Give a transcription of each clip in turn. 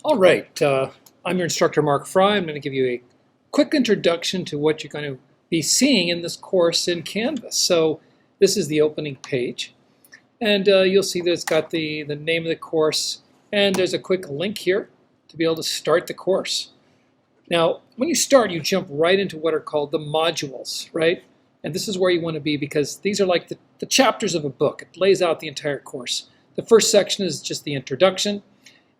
All right, I'm your instructor, Mark Fry. I'm going to give you a quick introduction to what you're going to be seeing in this course in Canvas. So this is the opening page, and you'll see that it's got the name of the course, and there's a quick link here to be able to start the course. Now, when you start, you jump right into what are called the modules, right? And this is where you want to be because these are like the chapters of a book. It lays out the entire course. The first section is just the introduction,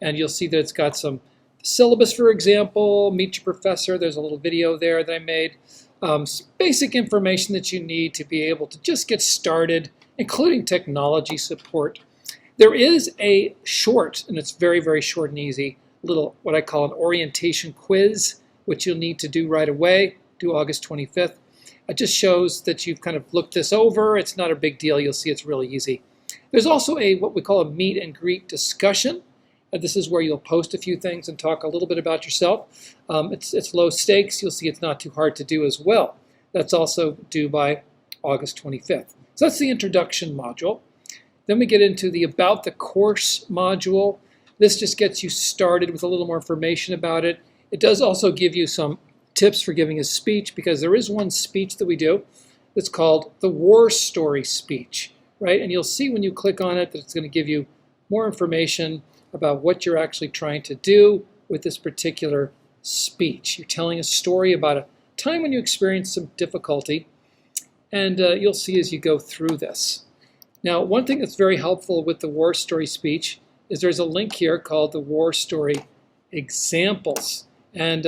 and you'll see that it's got some syllabus, for example, meet your professor. There's a little video there that I made. Some basic information that you need to be able to just get started, including technology support. There is a short, and it's very, very short and easy, little what I call an orientation quiz, which you'll need to do right away, due August 25th. It just shows that you've kind of looked this over. It's not a big deal. You'll see it's really easy. There's also what we call a meet and greet discussion. This is where you'll post a few things and talk a little bit about yourself. It's low stakes. You'll see it's not too hard to do as well. That's also due by August 25th. So that's the introduction module. Then we get into the About the Course module. This just gets you started with a little more information about it. It does also give you some tips for giving a speech, because there is one speech that we do that's called the War Story speech, right? And you'll see when you click on it that it's going to give you more information about what you're actually trying to do with this particular speech. You're telling a story about a time when you experienced some difficulty, and you'll see as you go through this. Now, one thing that's very helpful with the War Story speech is there's a link here called the War Story Examples. And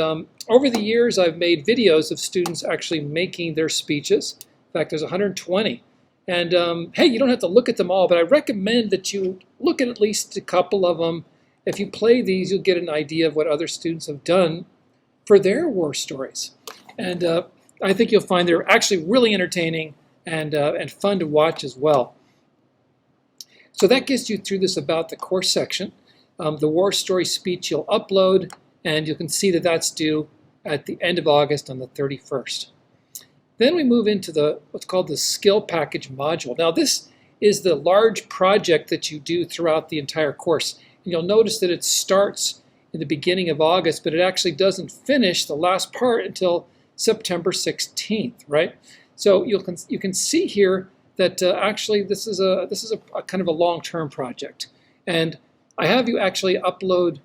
over the years, I've made videos of students actually making their speeches. In fact, there's 120. And hey, you don't have to look at them all, but I recommend that you look at least a couple of them. If you play these, you'll get an idea of what other students have done for their war stories. And I think you'll find they're actually really entertaining and fun to watch as well. So that gets you through this About the Course section. The War Story speech you'll upload, and you can see that that's due at the end of August on the 31st. Then we move into what's called the Skill Package module. Now this is the large project that you do throughout the entire course. And you'll notice that it starts in the beginning of August, but it actually doesn't finish the last part until September 16th, right? So you can see here that actually this is a kind of a long-term project. And I have you actually upload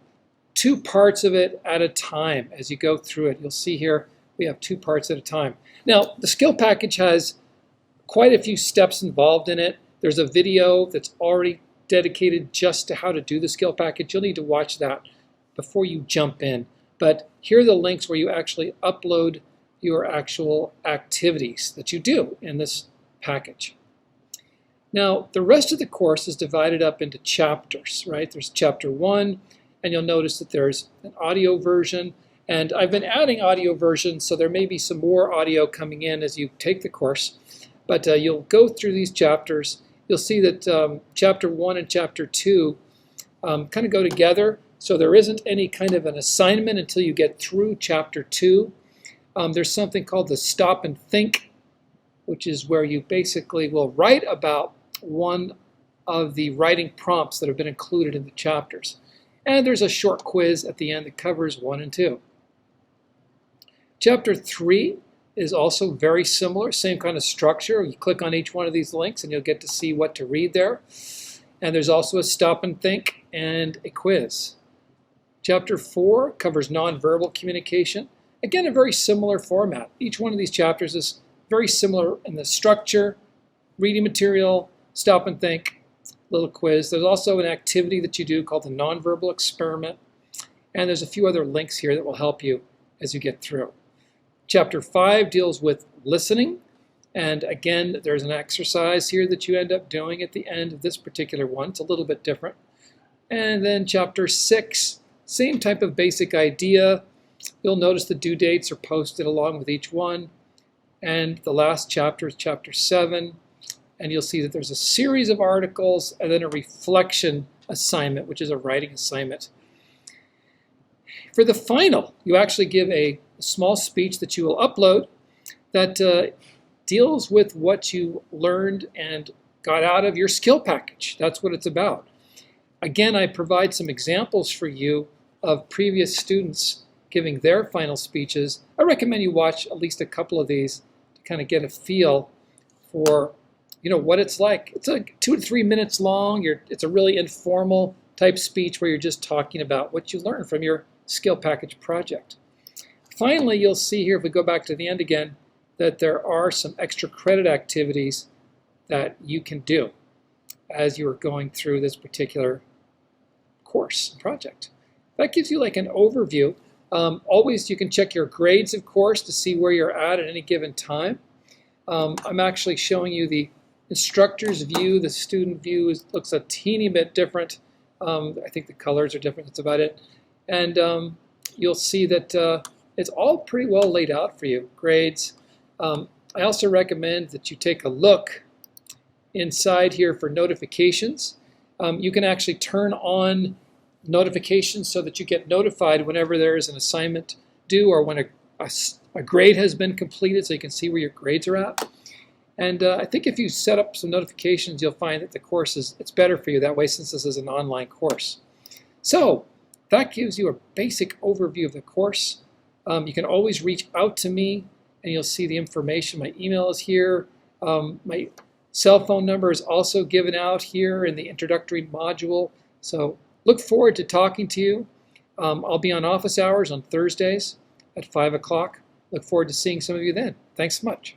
2 parts of it at a time as you go through it. You'll see here we have 2 parts at a time. Now, the skill package has quite a few steps involved in it. There's a video that's already dedicated just to how to do the skill package. You'll need to watch that before you jump in. But here are the links where you actually upload your actual activities that you do in this package. Now, the rest of the course is divided up into chapters, right? There's chapter 1, and you'll notice that there's an audio version. And I've been adding audio versions, so there may be some more audio coming in as you take the course. But you'll go through these chapters. You'll see that chapter 1 and chapter 2 kind of go together. So there isn't any kind of an assignment until you get through chapter 2. There's something called the Stop and Think, which is where you basically will write about one of the writing prompts that have been included in the chapters. And there's a short quiz at the end that covers 1 and 2. Chapter 3 is also very similar, same kind of structure. You click on each one of these links and you'll get to see what to read there. And there's also a Stop and Think and a quiz. Chapter 4 covers nonverbal communication. Again, a very similar format. Each one of these chapters is very similar in the structure, reading material, Stop and Think, little quiz. There's also an activity that you do called the nonverbal experiment. And there's a few other links here that will help you as you get through. Chapter 5 deals with listening. And again, there's an exercise here that you end up doing at the end of this particular one. It's a little bit different. And then chapter 6, same type of basic idea. You'll notice the due dates are posted along with each one. And the last chapter is chapter 7. And you'll see that there's a series of articles and then a reflection assignment, which is a writing assignment. For the final, you actually give a small speech that you will upload that deals with what you learned and got out of your skill package. That's what it's about. Again, I provide some examples for you of previous students giving their final speeches. I recommend you watch at least a couple of these to kind of get a feel for what it's like. It's like 2 to 3 minutes long. It's a really informal type speech where you're just talking about what you learned from your skill package project. Finally, you'll see here, if we go back to the end again, that there are some extra credit activities that you can do as you are going through this particular course project. That gives you like an overview. Always you can check your grades, of course, to see where you're at any given time. I'm actually showing you the instructor's view. The student view looks a teeny bit different. I think the colors are different. That's about it. And you'll see that it's all pretty well laid out for you. Grades. I also recommend that you take a look inside here for notifications. You can actually turn on notifications so that you get notified whenever there is an assignment due or when a grade has been completed, so you can see where your grades are at. And I think if you set up some notifications, you'll find that the course it's better for you that way, since this is an online course. So that gives you a basic overview of the course. You can always reach out to me and you'll see the information. My email is here. My cell phone number is also given out here in the introductory module. So look forward to talking to you. I'll be on office hours on Thursdays at 5 o'clock. Look forward to seeing some of you then. Thanks so much.